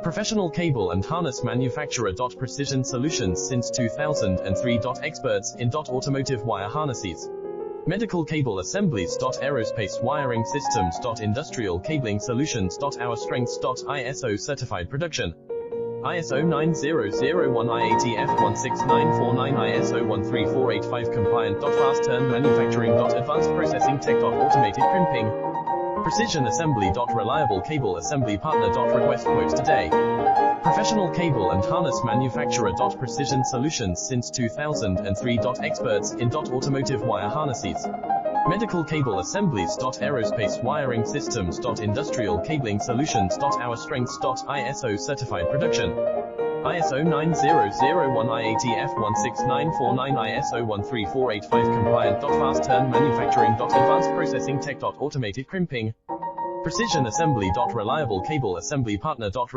Professional cable and harness manufacturer. Precision solutions since 2003. Experts in automotive wire harnesses, medical cable assemblies. Aerospace wiring systems. Industrial cabling solutions. Our strengths. ISO certified production. ISO 9001 IATF 16949 ISO 13485 compliant. Fast turn manufacturing. Advanced processing tech. Automated crimping. Precision assembly. Reliable cable assembly partner. Request quotes today. Professional cable and harness manufacturer. Precision solutions since 2003. Experts in automotive wire harnesses, medical cable assemblies. Aerospace wiring systems. Industrial cabling solutions. Our strengths. ISO certified production. ISO 9001 IATF 16949 ISO 13485 compliant. Fast turn manufacturing. Advanced processing tech. Automated crimping. Precision assembly. Reliable cable assembly partner. Request